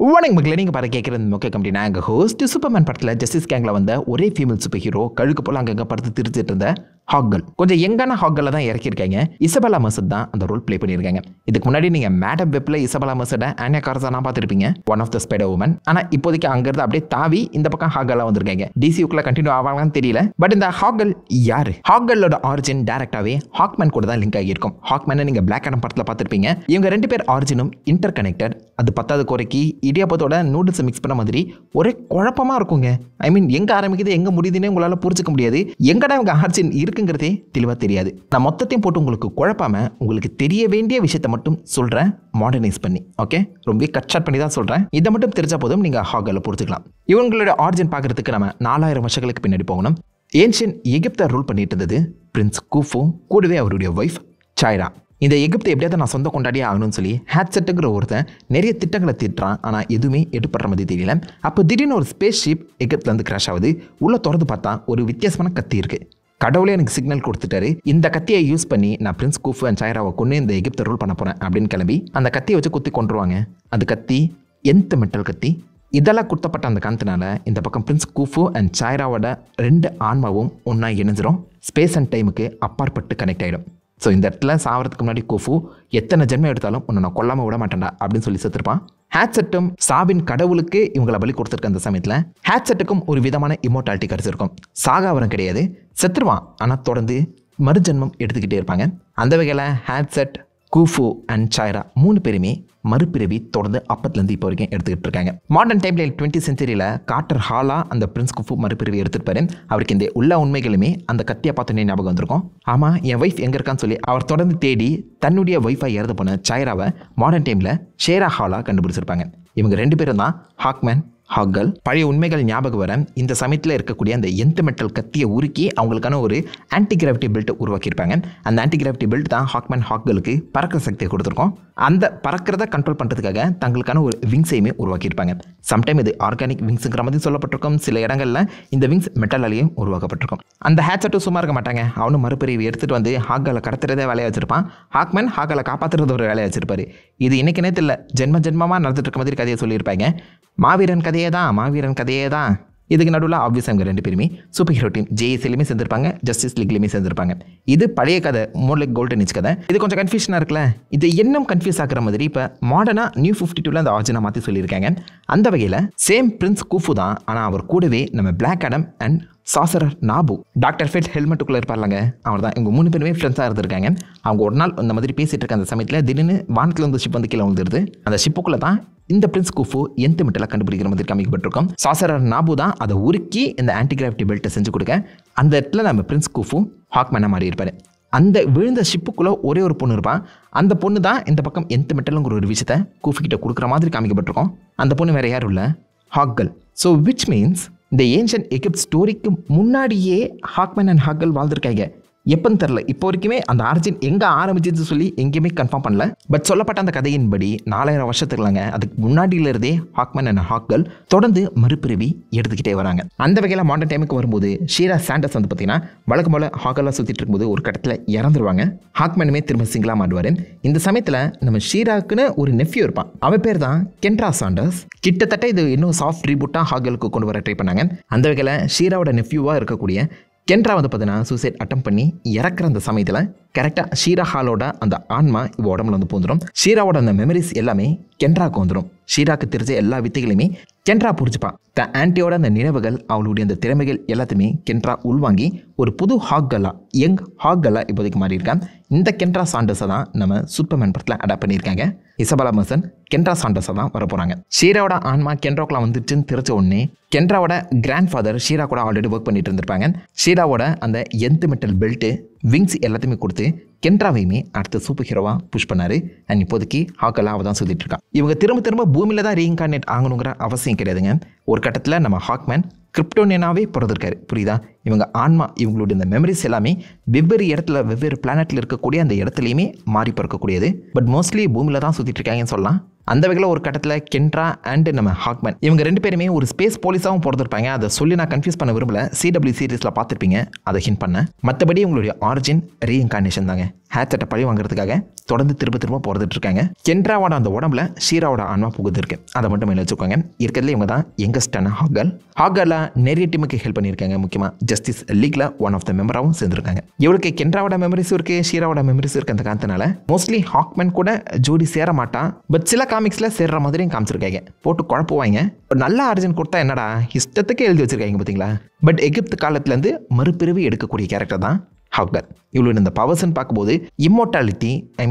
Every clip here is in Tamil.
வணக்கம் மக்களே, நீங்கள் பாரு கேட்குறது மொக்க கம்பெனி. நான் எங்கள் ஹோஸ்ட் சூப்பர்மேன் படத்தில் ஜஸ்டிஸ் கேங்கில் வந்த ஒரே ஃபீமேல் சூப்பர் ஹீரோ கழுக்கு போல் அங்கங்கே படுத்து திருச்சிட்டு இருந்த ஹாக்கல். கொஞ்சம் யங்கான ஹாக்கலில் தான் இறக்கியிருக்காங்க. இசபெல்லா மெர்சர் தான் அந்த ரோல் ப்ளே பண்ணியிருக்காங்க. இதுக்கு முன்னாடி நீங்கள் மேடம் வெப்பில் இசபெல்லா மெர்சரை ஆனியா கார்ஸானா பார்த்துருப்பீங்க, one of the spider woman. ஆனால் இப்போதைக்கு அங்கேருந்து அப்படியே தாவி இந்த பக்கம் ஹாக்கலாக வந்திருக்காங்க. டிசியூக்குள்ள கண்டினியூ ஆவாங்கன்னு தெரியல. பட் இந்த ஹாக்கல் யார்? ஹாக்கலோட ஆரிஜின் டேரக்டாகவே ஹாக்மேன் கூட தான் லிங்க் ஆகியிருக்கும். ஹாக்மேனை நீங்கள் பிளாக் ஆடம் படத்தில் பார்த்துருப்பீங்க. இவங்க ரெண்டு பேர் ஆரிஜினும் இன்டர் கனெக்டட். அது பத்தாவது குறைக்கு இடியாப்பத்தோட நூடுல்ஸை மிக்ஸ் பண்ண மாதிரி ஒரே குழப்பமாக இருக்குங்க. ஐ மீன், எங்கே ஆரம்பிக்குது எங்கே முடியுதுன்னு உங்களால் புரிஞ்சுக்க முடியாது. எங்கடா இவங்க ஆரிஜின் இருக்குங்கிறதே தெளிவாக தெரியாது. நான் மொத்தத்தையும் போட்டு உங்களுக்கு குழப்பாம உங்களுக்கு தெரிய வேண்டிய விஷயத்தை மட்டும் சொல்கிறேன், மாடர்னைஸ் பண்ணி. ஓகே, ரொம்ப கட் ஷார்ட் பண்ணி தான் சொல்கிறேன். இதை மட்டும் தெரிஞ்சா போதும் நீங்கள் ஹாக்கலை புரிஞ்சுக்கலாம். இவங்களோட ஆரிஜின் பார்க்கறதுக்கு நம்ம 4000 வருஷங்களுக்கு பின்னாடி போகணும். ஏன்ஷியன் எகிப்தை ரூல் பண்ணிட்டு இருந்தது பிரின்ஸ் கூஃபு, கூடவே அவருடைய ஒய்ஃப் சாய்ரா. இந்த எகிப்தை எப்படியாவது நான் சொந்த கொண்டாடியே ஆகணும்னு சொல்லி ஹேட்செட்டுங்கிற ஒருத்தன் நிறைய திட்டங்களை திட்டுறான். ஆனால் எதுவுமே எடுப்படுற மாதிரி தெரியல. அப்போ திடீர்னு ஒரு ஸ்பேஸ் ஷிப் எகிப்துலேருந்து கிராஷ் ஆகுது. உள்ளே திறந்து பார்த்தா ஒரு வித்தியாசமான கத்தி இருக்குது. கடவுளே எனக்கு சிக்னல் கொடுத்துட்டாரு, இந்த கத்தியை யூஸ் பண்ணி நான் பிரின்ஸ் கூஃபு அண்ட் சாய்ராவை கொண்டு இந்த எகிப்தை ரூல் பண்ண போகிறேன் அப்படின்னு கிளம்பி அந்த கத்தியை வச்சு குத்தி கொண்டுருவாங்க. அந்த கத்தி எந்த மெட்டல் கத்தி. இதெல்லாம் குத்தப்பட்ட அந்த காந்தனால இந்த பக்கம் பிரின்ஸ் கூஃபு அண்ட் சாய்ராவோட 2 ஆன்மாவும் ஒன்றா இணைஞ்சிரும். ஸ்பேஸ் அண்ட் டைமுக்கு அப்பாற்பட்டு கனெக்ட் ஆகிடும். ஸோ இந்த இடத்துல சாவறதுக்கு முன்னாடி கூஃபு எத்தனை ஜென்மம் எடுத்தாலும் உன்னை நான் கொல்லாமல் விட மாட்டேன்டா அப்படின்னு சொல்லி செத்துருப்பான். ஹேட்செட்டும் சாவின் கடவுளுக்கு இவங்களை பலி கொடுத்துருக்க அந்த சமயத்தில் ஹேட்செட்டுக்கும் ஒரு விதமான இம்மோர்டாலிட்டி கிடைச்சிருக்கும். சாகாவரம் கிடையாது, செத்துருவான். ஆனால் தொடர்ந்து மறுஜென்மம் எடுத்துக்கிட்டே இருப்பாங்க. அந்த வகையில் ஹேட்செட், கூஃபு அண்ட் சாய்ரா 3 பேருமே மறுபிறவி தொடர்ந்து அப்பத்துலேருந்து இப்போ வரைக்கும் எடுத்துக்கிட்டு இருக்காங்க. மாடர்ன் டைம்ல 20th சென்ச்சுரியில் கார்ட்டர் ஹாலா அந்த பிரின்ஸ் கூஃபு மறுபிறவி எடுத்துருப்பாரு. அவருக்கு இந்த உள்ள உண்மைகளுமே அந்த கத்தியை பார்த்தோன்னே ஞாபகம் வந்திருக்கும். ஆமாம், என் ஒய்ஃப் எங்கே இருக்கான்னு சொல்லி அவர் தொடர்ந்து தேடி தன்னுடைய ஒய்ஃபை இறந்து போன சாய்ராவை மாடர்ன் டைமில் ஷேரா ஹாலா கண்டுபிடிச்சிருப்பாங்க. இவங்க 2 பேரும் தான் ஹாக்மேன், ஹாக்கல். பழைய உண்மைகள் ஞாபகம் வர இந்த சமயத்தில் இருக்கக்கூடிய அந்த எந்த மெட்டல் கத்தியை உருக்கி அவங்களுக்கான ஒரு ஆன்டி கிராவிட்டி பெல்ட் உருவாக்கியிருப்பாங்க. அந்த ஆன்டி கிராவிட்டி பெல்ட் தான் ஹாக்மேன் ஹாக்கலுக்கு பறக்கிற சக்தியை கொடுத்துருக்கோம். அந்த பறக்கிறத கண்ட்ரோல் பண்ணுறதுக்காக தங்களுக்கான ஒரு விங்ஸையுமே உருவாக்கியிருப்பாங்க. சம்டைம் இது ஆர்கானிக் விங்ஸுங்கிற மாதிரி சொல்லப்பட்டிருக்கும். சில இடங்களில் இந்த விங்ஸ் மெட்டலாலேயும் உருவாக்கப்பட்டிருக்கும். அந்த ஹேட்செட்டும் சும்மா இருக்க மாட்டாங்க. அவனும் மறுபிரிவு எடுத்துகிட்டு வந்து ஹாக்கலை கடத்துறதே வேலையை வச்சிருப்பான். ஹாக்மேன் ஹாக்கலை காப்பாற்றுறது ஒரு வேலையை வச்சிருப்பாரு. இது இன்னைக்கு நேரத்தில் இல்லை, ஜென்மமாக நடந்துட்டு இருக்க மாதிரி கதையை சொல்லியிருப்பாங்க. மாவீரன் கதையே தான். இதுக்கு நடுவில் ஆப்வியஸ் அவங்க 2 பேருமே சூப்பர் ஹீரோ டீம் ஜேஎஸ்லையுமே சேர்ந்திருப்பாங்க, ஜஸ்டிஸ் லீக்லையுமே சேர்ந்திருப்பாங்க. இது பழைய கதை, மோர் லைக் கோல்டன் ஏஜ் கதை. இது கொஞ்சம் கன்ஃபியூஷனாக இருக்குல்ல. இது இன்னும் கன்ஃபியூஸ் ஆகிற மாதிரி இப்போ மாடர்னாக நியூ 52ல் அந்த ஆர்ஜினை மாற்றி சொல்லியிருக்காங்க. அந்த வகையில் சேம் பிரின்ஸ் கூஃபு தான், ஆனால் அவர் கூடவே நம்ம Black Adam and sorcerer Nabu, Doctor Fate ஹெல்மெட்டுக்குள்ளே இருப்பார்லங்க, அவர் தான். இவங்க 3 பேருமே ஃப்ரெண்ட்ஸாக இருந்திருக்காங்க. அவங்க ஒரு நாள் இந்த மாதிரி பேசிகிட்டு இருக்க அந்த சமயத்தில் திடீர்னு வானத்தில் வந்து ஷிப் வந்து கீழே வந்துடுது. அந்த ஷிப்புக்குள்ளே தான் இந்த பிரின்ஸ் கூஃபு எந்த மெட்டலை கண்டுபிடிக்கிற மாதிரி காமிக்கப்பட்டிருக்கும். சாசரர் நாபு தான் அதை உருக்கி இந்த ஆன்டி கிராவிட்டி பெல்ட்டை செஞ்சு கொடுக்க அந்த இடத்துல நம்ம பிரின்ஸ் கூஃபு ஹாக்மேனாக மாறி இருப்பார். அந்த விழுந்த ஷிப்புக்குள்ளே ஒரே ஒரு பொண்ணு இருப்பான். அந்த பொண்ணு தான் இந்த பக்கம் எந்த மெட்டலுங்கிற ஒரு விஷயத்தை கூஃபு கிட்ட கொடுக்குற மாதிரி காமிக்கப்பட்டிருக்கும். அந்த பொண்ணு வேறு யாரும் இல்லை, ஹாக்கல். ஸோ விச் மீன்ஸ் இந்த ஏன்ஷியன்ட் எகிப்ட் ஸ்டோரிக்கு முன்னாடியே ஹாக்மேன் அண்ட் ஹாக்கல் வாழ்ந்திருக்காங்க. எப்போன்னு தெரில. இப்போ வரைக்குமே அந்த ஆரிஜின் எங்கே ஆரம்பிச்சுன்னு சொல்லி எங்கேயுமே கன்ஃபார்ம் பண்ணல. பட் சொல்லப்பட்ட அந்த கதையின்படி 4000 வருஷத்துக்குலாங்க, அதுக்கு முன்னாடியிலிருந்தே ஹாக்மேன் அண்ட் ஹாக்கல் தொடர்ந்து மறுபிறவி எடுத்துக்கிட்டே வராங்க. அந்த வகையில் மாடர்ன் டைமுக்கு வரும்போது ஷீரா சாண்டர்ஸ் வந்து பார்த்தீங்கன்னா வழக்கம் போல் ஹாக்கலாக சுற்றிட்டு இருக்கும்போது ஒரு கட்டத்தில் இறந்துருவாங்க. ஹாக்மேனுமே திரும்ப சிங்கிளாக மாட்டுவார். இந்த சமயத்தில் நம்ம ஷீராக்குன்னு ஒரு நெஃப்யூ இருப்பான். அவன் பேர் தான் கென்ட்ரா சாண்டர்ஸ். கிட்டத்தட்ட இது இன்னும் சாஃப்ட் ரீபூட்டாக ஹாக்கலுக்கு கொண்டு வர ட்ரை பண்ணாங்க. அந்த வகையில் ஷீராவோட நெஃப்யூவாக இருக்கக்கூடிய கென்ட்ரா வந்து பார்த்தீங்கன்னா சூசைட் அட்டம் பண்ணி இறக்குற அந்த சமயத்தில் கரெக்டாக ஷீரா ஹாலோட அந்த ஆன்மா இவ உடம்புல வந்து பூந்துடும். ஷீராவோட அந்த மெமரிஸ் எல்லாமே கென்ட்ராவுக்கு வந்துடும். ஷீராக்கு தெரிஞ்ச எல்லா வித்தைகளையுமே கென்ட்ரா புரிஞ்சுப்பா. த ஆன்டியோட அந்த நினைவுகள், அவளுடைய அந்த திறமைகள் எல்லாத்தையுமே கென்ட்ரா உள்வாங்கி ஒரு புது ஹாக்கலா, யங் ஹாக்கலா இப்போதைக்கு மாறி இருக்கான். இந்த கென்ட்ரா சாண்டர்ஸை தான் நம்ம சூப்பர்மேன் படத்தில் அடாப்ட் பண்ணியிருக்காங்க. இசபெல்லா மெர்சர் கென்ட்ரா சாண்டர்ஸை தான் வர போகிறாங்க. ஷீராவோட ஆன்மா கென்ட்ராக்குலாம் வந்துச்சுன்னு தெரிஞ்ச உடனே கென்ட்ராவோட கிராண்ட் ஃபாதர் ஷீரா கூட ஆல்ரெடி ஒர்க் பண்ணிட்டு இருந்திருப்பாங்க. ஷீராவோட அந்த எந்த மெட்டல் பெல்ட்டு, விங்ஸ் எல்லாத்தையுமே கொடுத்து கென்ட்ராவையுமே அடுத்த சூப்பர் ஹீரோவாக புஷ் பண்ணார். அண்ட் இப்போதைக்கு ஹாக்கலாக அவள் தான் சொல்லிட்டு இருக்கான். இவங்க திரும்ப பூமியில் தான் ரீஇன்கார்னேட் ஆகணுங்கிற அவசியம் கிடையாதுங்க. ஒரு கட்டத்தில் நம்ம ஹாக்மேன் கிரிப்டோனியனாவே பிறந்திருக்காரு, புரியுதா? இவங்க ஆன்மா, இவங்களுடைய இந்த மெமரிஸ் எல்லாமே வெவ்வேறு இடத்துல, வெவ்வேறு பிளானட்டில் இருக்கக்கூடிய அந்த இடத்துலையுமே மாறி பிறக்கக்கூடியது. பட் மோஸ்ட்லி பூமியில் தான் சுற்றிட்டு இருக்காங்கன்னு சொல்லலாம். அந்த வகையில் ஒரு கட்டத்தில் கென்ட்ரா அண்ட் நம்ம ஹாக்மேன் இவங்க 2 பேருமே ஒரு ஸ்பேஸ் போலீஸாகவும் பிறந்திருப்பாங்க. அதை சொல்லி நான் கன்ஃபியூஸ் பண்ண விரும்பல. CW சீரீஸில் பார்த்துருப்பீங்க, அதை ஹிண்ட் பண்ணேன். மற்றபடி உங்களுடைய ஆரிஜின் ரீஇன்கார்னேஷன் தாங்க. ஹேட்செட்டை பழி வாங்குறதுக்காக தொடர்ந்து திரும்ப போகிறதுட்டு இருக்காங்க. கென்ட்ராவோட அந்த உடம்புல ஷீராவோட ஆன்மா புகுது இருக்கு. அதை மட்டும் மேலே வச்சுக்கோங்க. இருக்கிறதுல இவங்க தான் யங்கஸ்டான ஹாகல் நிறைய டீமுக்கு ஹெல்ப் பண்ணியிருக்காங்க. முக்கியமாக ஜஸ்டிஸ் லீக்ல ஒன் ஆஃப் த மெம்பராகவும் சேர்ந்துருக்காங்க. இவளுக்கு கென்ட்ராவோட மெமரிஸும் இருக்கு, ஷீராவோட மெமரிஸும் இருக்கு. அந்த காரணத்தினால மோஸ்ட்லி ஹாக்மேன் கூட ஜோடி சேர மாட்டான். பட் சில காமிக்ஸ்ல சேர்ற மாதிரியும் காமிச்சிருக்காங்க. போட்டு குழப்புவாங்க. ஒரு நல்ல ஆர்ஜின் கொடுத்தா என்னடா இஷ்டத்துக்கு எழுதி வச்சிருக்காங்க பார்த்தீங்களா. பட் எகிப்து காலத்துலேருந்து மறுபிறவி எடுக்கக்கூடிய கேரக்டர் தான் ஹாகல். இவ்வளோ இந்த பவர்ஸ்ன்னு பார்க்கும்போது இம்மோர்டாலிட்டி,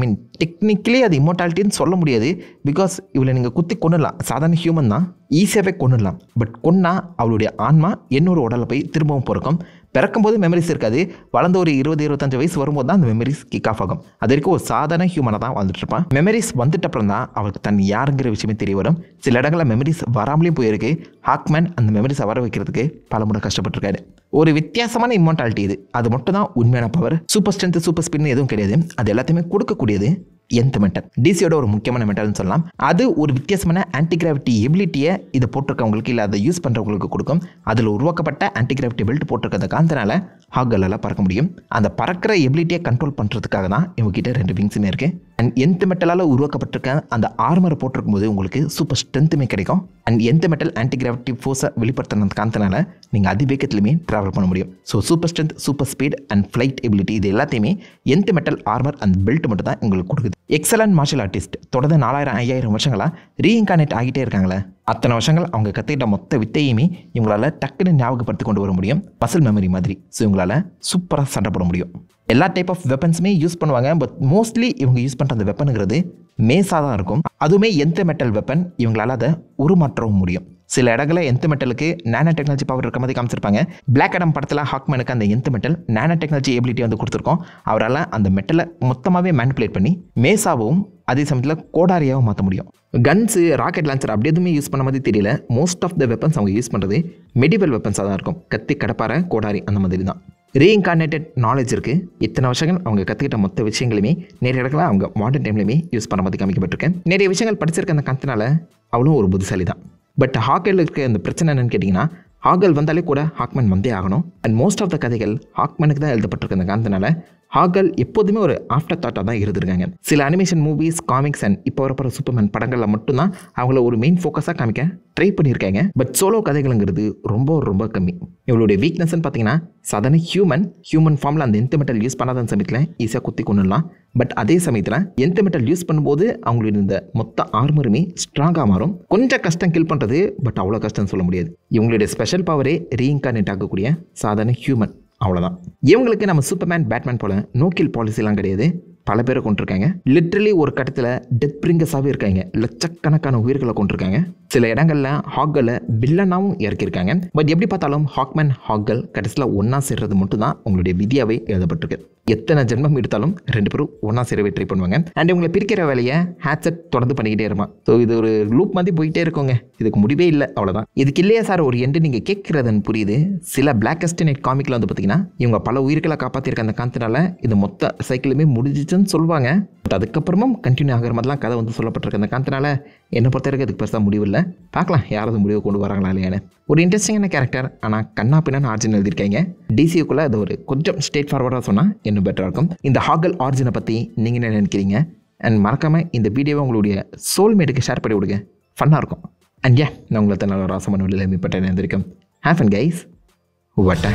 டெக்னிக்கலி அது இம்மோர்டாலிட்டின்னு சொல்ல முடியாது. பிகாஸ் இவளை நீங்கள் குத்தி கொண்டுடலாம். சாதாரண ஹியூமன் தான், ஈஸியாகவே கொண்டுடலாம். பட் கொன்னா அவளுடைய ஆன்மா இன்னொரு உடலை போய் திரும்பவும் பிறக்கும். பிறக்கும்போது மெமரிஸ் இருக்காது. வளர்ந்து ஒரு 20-25 வயசு வரும்போது தான் அந்த மெமரிஸ் கிக் ஆஃப் ஆகும். அது வரைக்கும் ஒரு சாதாரண ஹியூமனாக தான் வாழ்ந்துட்டு இருப்பான். மெமரிஸ் வந்துட்டு அப்புறம் தான் அவளுக்கு தன் யாருங்கிற விஷயமே தெரிய வரும். சில இடங்களில் மெமரிஸ் வராமலேயும் போயிருக்கு. ஹாக்மேன் அந்த மெமரிஸை வர வைக்கிறதுக்கு பல முறை கஷ்டப்பட்டுருக்காரு. ஒரு வித்தியாசமான இம்மோர்டாலிட்டி இது. அது மட்டும் தான் உண்மையான பவர். சூப்பர் ஸ்ட்ரென்த், சூப்பர் ஸ்பீட்னு எதுவும் கிடையாது. அது எல்லாத்தையுமே கொடுக்கக்கூடியது nth மெட்டல். டிசியோட ஒரு முக்கியமான மெட்டல்னு சொல்லலாம். அது ஒரு வித்தியாசமான ஆன்டி கிராவிட்டி எபிலிட்டியை இதை போட்டிருக்கவங்களுக்கு இல்லை அதை யூஸ் பண்ணுறவங்களுக்கு கொடுக்கும். அதில் உருவாக்கப்பட்ட ஆன்டி கிராவிட்டி பெல்ட் போட்டிருக்கிறத காரணத்தினால ஹாகலால் பறக்க முடியும். அந்த பறக்கிற எபிலிட்டியை கண்ட்ரோல் பண்ணுறதுக்காக தான் இவங்ககிட்ட 2 விங்ஸுமே இருக்குது. அண்ட் nth மெட்டலால் உருவாக்கப்பட்டிருக்க அந்த ஆர்மரை போட்டிருக்கும் போது உங்களுக்கு சூப்பர் ஸ்ட்ரென்த்துமே கிடைக்கும். And nth metal anti gravity ஃபோர்ஸை வெளிப்படுத்துறது காரணத்தினால நீங்கள் அதிவேகத்திலுமே ட்ராவல் பண்ண முடியும். So super strength, super speed and flight ability இது எல்லாத்தையுமே nth metal armour and belt மட்டும் தான் உங்களுக்கு கொடுக்குது. Excellent martial artist. தொடர்ந்து 4000-5000 வருஷங்களா ரீஇன்கார்னேட் ஆகிட்டே இருக்காங்களே. அத்தனை வருஷங்கள் அவங்க கற்றுக்கிட்ட மொத்த வித்தையுமே இவங்களால டக்குன்னு ஞாபகப்படுத்தி கொண்டு வர முடியும். மசில் மெமரி மாதிரி. ஸோ இவங்களால சூப்பராக சண்டை போட முடியும். எல்லா டைப் ஆஃப் வெப்பன்ஸுமே யூஸ் பண்ணுவாங்க. பட் மோஸ்ட்லி இவங்க யூஸ் பண்ணுற அந்த வெப்பனுங்கிறது மேஸாக தான் இருக்கும். அதுவுமே nth மெட்டல் வெப்பன். இவங்களால அதை உருமாற்றவும் முடியும். சில இடங்களில் nth மெட்டலுக்கு நானோ டெக்னாலஜி பவர் இருக்க மாதிரி காமிச்சிருப்பாங்க. பிளாக் அடம் படத்தில் ஹாக்மேனுக்கு அந்த nth metal nano technology ability வந்து கொடுத்துருக்கோம். அவரால் அந்த மெட்டலை மொத்தமாகவே மேனிப்புலேட் பண்ணி மேஸாவும் அதே சமயத்தில் கோடாரியாகவும் மாற்ற முடியும். கன்ஸு, ராக்கெட் லான்ச்சர் அப்படி எதுவுமே யூஸ் பண்ண மாதிரி தெரியல. மோஸ்ட் ஆஃப் த வெப்பன்ஸ் அவங்க யூஸ் பண்ணுறது மெடிவல் வெப்பன்ஸாக தான் இருக்கும். கத்தி, கடப்பாரை, கோடாரி அந்த மாதிரி தான். ரீஇன்கார்னேட்டட் நாலேஜ் இருக்குது. இத்தனை வருஷங்கள் அவங்க கற்றுக்கிட்ட மொத்த விஷயங்களுமே நிறைய இடத்துல அவங்க மாடர்ன் டைம்லையுமே யூஸ் பண்ண மாதிரி காமிக்கப்பட்டிருக்கேன். நிறைய விஷயங்கள் படிச்சிருக்க அந்த காரணத்தினால அவளும் ஒரு புத்திசாலி தான். பட் ஹாகல் இருக்க அந்த பிரச்சனை என்னன்னு கேட்டிங்கன்னா, ஹாகல் வந்தாலே கூட ஹாக்மேன் வந்தே ஆகணும். அண்ட் மோஸ்ட் ஆஃப் த கதைகள் ஹாக்மேனுக்கு தான் எழுதப்பட்டிருக்க அந்த காரணத்தினால ஹாகல் எப்போதுமே ஒரு ஆஃப்டர் தாட்டாக தான் இருந்திருக்காங்க. சில அனிமேஷன் மூவிஸ், காமிக்ஸ் அண்ட் இப்போ வரப்போகிற சூப்பர்மேன் படங்களில் மட்டும்தான் அவங்கள ஒரு மெயின் ஃபோக்கஸாக காமிக்க ட்ரை பண்ணியிருக்காங்க. பட் சோலோ கதைகளுங்கிறது ரொம்ப கம்மி. இவளுடைய வீக்னஸ்ன்னு பார்த்தீங்கன்னா, சாதாரண ஹியூமன் ஃபார்மில் அந்த nth மெட்டல் யூஸ் பண்ணாத சமயத்தில் ஈஸியாக குத்தி கொண்டுடலாம். பட் அதே சமயத்தில் nth மெட்டல் யூஸ் பண்ணும்போது அவங்களுடைய இந்த மொத்த ஆர்மருமே ஸ்ட்ராங்காக மாறும். கொஞ்சம் கஷ்டம் கில் பண்ணுறது, பட் அவ்வளோ கஷ்டம்னு சொல்ல முடியாது. இவங்களுடைய ஸ்பெஷல் பவரே ரீஇன்கார்னேட் ஆகக்கூடிய சாதாரண ஹியூமன். அவ்வளோதான். இவங்களுக்கு நம்ம சூப்பர்மேன், பேட்மேன் போல நோக்கில் பாலிசிலாம் கிடையாது. பல பேரை கொண்டிருக்காங்க. லிட்ரலி ஒரு கட்டத்தில் டெத் பிரிங்கர்ஸாகவே இருக்காங்க. லட்சக்கணக்கான உயிர்களை கொண்டிருக்காங்க. சில இடங்களில் ஹாகலை வில்லனாகவும் இறக்கியிருக்காங்க. பட் எப்படி பார்த்தாலும் ஹாக்மேன், ஹாகல் கடைசியில் ஒன்றா சேர்றது மட்டும்தான் உங்களுடைய விதியாவே எழுதப்பட்டிருக்கு. எத்தனை ஜென்மம் எடுத்தாலும் 2 பேரும் ஒன்றா சேரவே ட்ரை பண்ணுவாங்க. அண்ட் இவங்களை பிரிக்கிற வேலையை ஹேட்செட் தொடர்ந்து பண்ணிக்கிட்டே இருப்பான். ஸோ இது ஒரு லூப் மாதிரி போயிட்டே இருக்குங்க. இதுக்கு முடிவே இல்லை. அவ்வளோதான். இதுக்கு இல்லையா சார் ஒரு எண்டு நீங்கள் கேட்குறதுன்னு புரியுது. சில பிளாக்கஸ்ட் நைட் காமிக்கில் வந்து பார்த்தீங்கன்னா இவங்க பல உயிர்களை காப்பாற்றிருக்க அந்த காரணத்தினால இந்த மொத்த சைக்கிளுமே முடிஞ்சிச்சுன்னு சொல்லுவாங்க. பட் அதுக்கப்புறமும் கண்டினியூ ஆகிற மாதிரிலாம் கதை வந்து சொல்லப்பட்டிருக்க அந்த காரணத்தினால என்னை பொறுத்தவரைக்கும் அதுக்கு பெருசாக முடிவு இல்லை. பார்க்கலாம் யாராவது முடிவு கொண்டு வராங்களா இல்லையானு. ஒரு இன்ட்ரெஸ்டிங்கான கேரக்டர். ஆனால் கண்ணா பின்னான்னு ஆர்ஜின் எழுதியிருக்காங்க. டிசிக்குள்ளே அது ஒரு கொஞ்சம் ஸ்ட்ரெயிட் ஃபார்வர்டாக சொன்னால் இன்னும் பெட்டராக இருக்கும். இந்த ஹாகல் ஆர்ஜினை பற்றி நீங்கள் என்ன நினைக்கிறீங்க? அண்ட் மறக்காமல் இந்த வீடியோவை உங்களுடைய சோல்மேட்டுக்கு ஷேர் பண்ணி விடுங்க. ஃபன்னாக இருக்கும். அண்ட் நான் உங்களை நல்ல ராசமான வெளியில் மீட்பட்டேன். Have fun guys. வட்ட